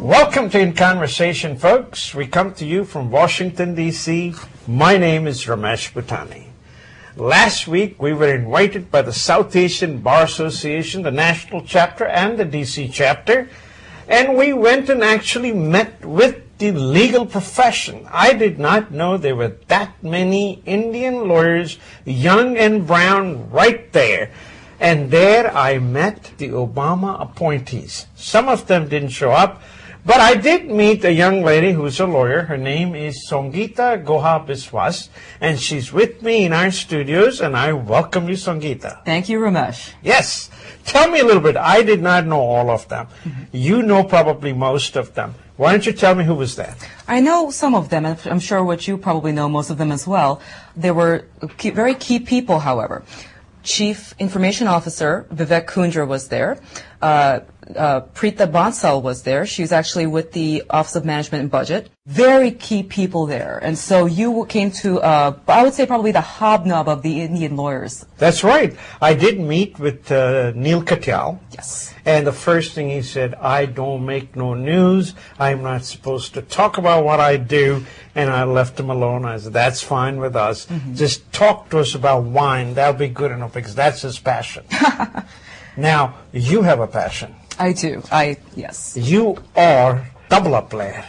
Welcome to In Conversation, folks. We come to you from Washington, D.C. My name is Ramesh Bhutani. Last week, we were invited by the South Asian Bar Association, the national chapter and the D.C. chapter, and we went and actually met with the legal profession. I did not know there were that many Indian lawyers, young and brown, right there. And there I met the Obama appointees. Some of them didn't show up, but I did meet a young lady who's a lawyer. Her name is Songita Goha Biswas, and she's with me in our studios, and I welcome you, Songita. Thank you, Ramesh. Yes. Tell me a little bit. I did not know all of them. You know probably most of them. Why don't you tell me who was that? I know some of them, and I'm sure what you probably know most of them as well. There were very key people, however. Chief Information Officer Vivek Kundra was there. Preeta Bansal was there. She's actually with the Office of Management and Budget. Very key people there. And so you came to, I would say probably the hobnob of the Indian lawyers. That's right. I did meet with Neil Katyal. Yes. And the first thing he said, I don't make no news. I'm not supposed to talk about what I do. And I left him alone. I said, that's fine with us. Just talk to us about wine. That'll be good enough because that's his passion. Now, you have a passion. I do. Yes. You are tabla player.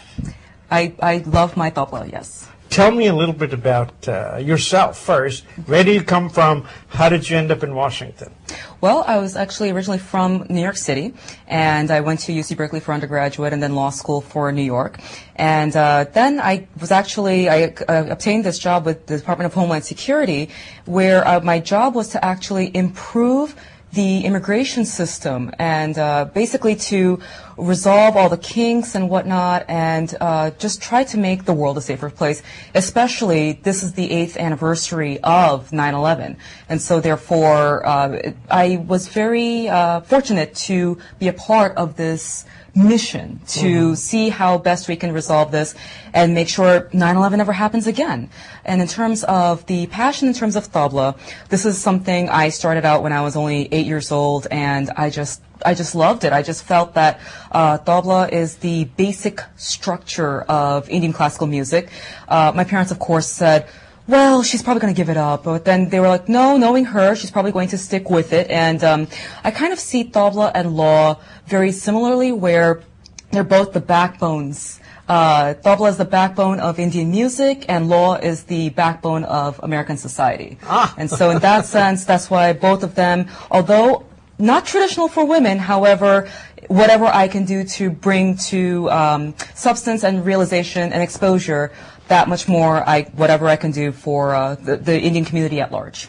I love my tabla, yes. Tell me a little bit about yourself first. Where do you come from? How did you end up in Washington? Well, I was actually originally from New York City, and I went to UC Berkeley for undergraduate and then law school for New York. And then I obtained this job with the Department of Homeland Security, where my job was to actually improve the immigration system and basically to resolve all the kinks and whatnot and just try to make the world a safer place. Especially, this is the 8th anniversary of 9/11. And so therefore, I was very fortunate to be a part of this mission to see how best we can resolve this and make sure 9/11 never happens again. And in terms of the passion, in terms of tabla, this is something I started out when I was only 8 years old, and I just loved it. I just felt that tabla is the basic structure of Indian classical music. My parents, of course, said, well, she's probably going to give it up. But then they were like, no, knowing her, she's probably going to stick with it. And I kind of see tabla and law very similarly, where they're both the backbones. Tabla is the backbone of Indian music, and law is the backbone of American society. And so in that sense, that's why both of them, although not traditional for women, however, whatever I can do to bring to substance and realization and exposure, that much more, whatever I can do for the Indian community at large.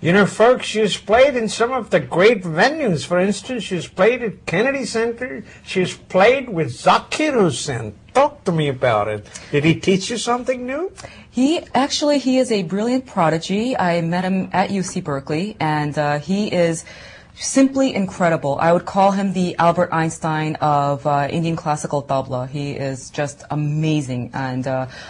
You know, folks, she's played in some of the great venues. For instance, she's played at Kennedy Center. She's played with Zakir Hussain. Talk to me about it. Did he teach you something new? He is a brilliant prodigy. I met him at UC Berkeley, and he is simply incredible. I would call him the Albert Einstein of Indian classical tabla. He is just amazing, and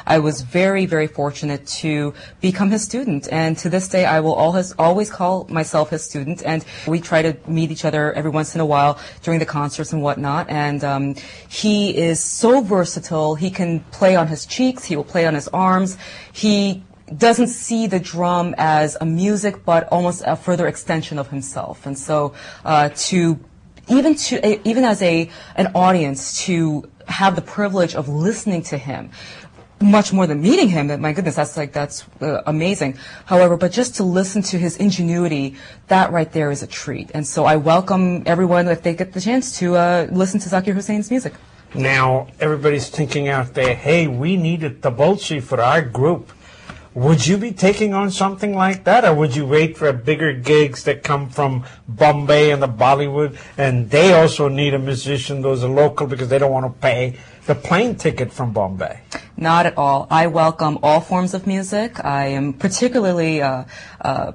I was very, very fortunate to become his student. And to this day, I will always call myself his student. And we try to meet each other every once in a while during the concerts and whatnot. And he is so versatile. He can play on his cheeks. He will play on his arms. He doesn't see the drum as a music, but almost a further extension of himself. And so, even as an audience, to have the privilege of listening to him, much more than meeting him, my goodness, that's amazing. However, but just to listen to his ingenuity, that right there is a treat. And so I welcome everyone, if they get the chance, to listen to Zakir Hussain's music. Now, everybody's thinking out there, hey, we need a tabalchi for our group. Would you be taking on something like that, or would you wait for bigger gigs that come from Bombay and the Bollywood, and they also need a musician, those are local, because they don't want to pay the plane ticket from Bombay? Not at all. I welcome all forms of music. I am particularly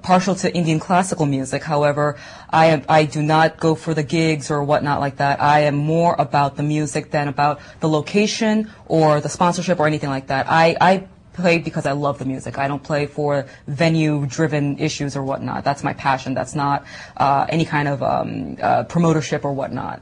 partial to Indian classical music. However, I do not go for the gigs or whatnot like that. I am more about the music than about the location or the sponsorship or anything like that. I play because I love the music. I don't play for venue-driven issues or whatnot. That's my passion. That's not any kind of promotership or whatnot.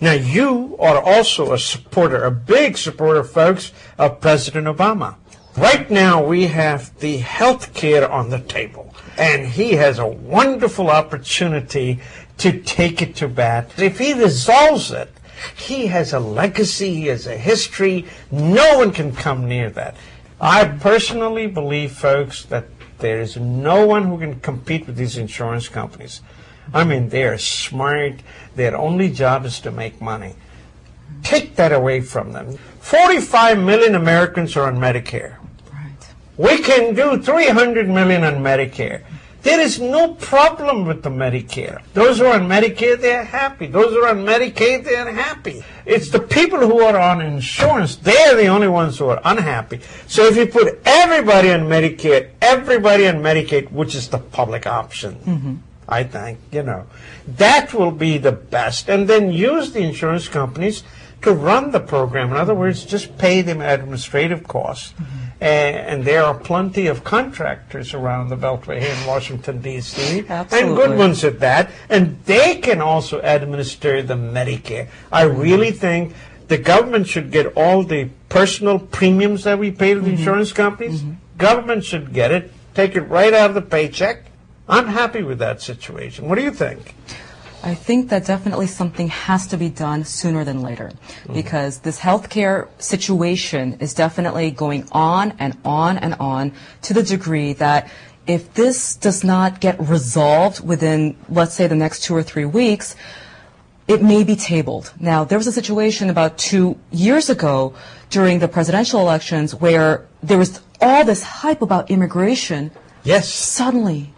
Now, you are also a supporter, a big supporter, folks, of President Obama. Right now, we have the health care on the table, and he has a wonderful opportunity to take it to bat. If he resolves it, he has a legacy, he has a history. No one can come near that. I personally believe, folks, that there is no one who can compete with these insurance companies. I mean, they are smart. Their only job is to make money. Take that away from them. 45 million Americans are on Medicare. Right. We can do 300 million on Medicare. There is no problem with the Medicare. Those who are on Medicare, they're happy. Those who are on Medicaid, they're happy. It's the people who are on insurance, they're the only ones who are unhappy. So if you put everybody on Medicare, everybody on Medicaid, which is the public option, I think, that will be the best. And then use the insurance companies to run the program. In other words, just pay them administrative costs. And there are plenty of contractors around the Beltway here in Washington, D.C., and good ones at that, and they can also administer the Medicare. I really think the government should get all the personal premiums that we pay to the insurance companies. Government should get it, take it right out of the paycheck. I'm happy with that situation. What do you think? I think that definitely something has to be done sooner than later, because this healthcare situation is definitely going on and on and on, to the degree that if this does not get resolved within, let's say, the next 2 or 3 weeks, it may be tabled. Now, there was a situation about 2 years ago during the presidential elections where there was all this hype about immigration. Yes. Suddenly,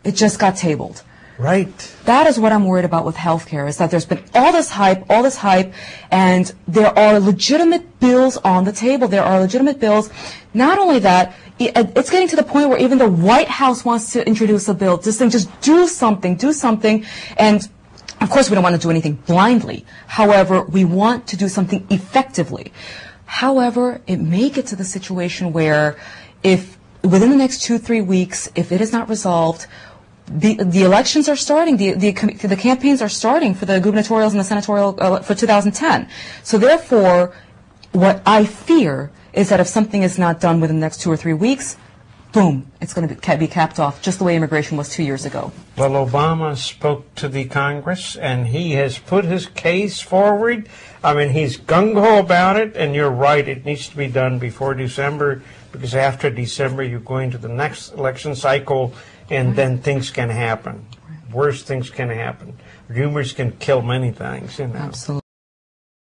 it just got tabled. Right. That is what I'm worried about with healthcare, is that there's been all this hype, and there are legitimate bills on the table. There are legitimate bills. Not only that, it's getting to the point where even the White House wants to introduce a bill, just do something. And of course, we don't want to do anything blindly. However, we want to do something effectively. However, it may get to the situation where if within the next 2-3 weeks, if it is not resolved, the elections are starting, the campaigns are starting for the gubernatorials and the senatorial for 2010. So therefore, what I fear is that if something is not done within the next 2 or 3 weeks, boom, it's going to be capped off, just the way immigration was 2 years ago. Well, Obama spoke to the Congress, and he has put his case forward. I mean, he's gung-ho about it, and you're right, it needs to be done before December, because after December, you're going to the next election cycle, and then things can happen. Worse things can happen. Rumors can kill many things, Absolutely.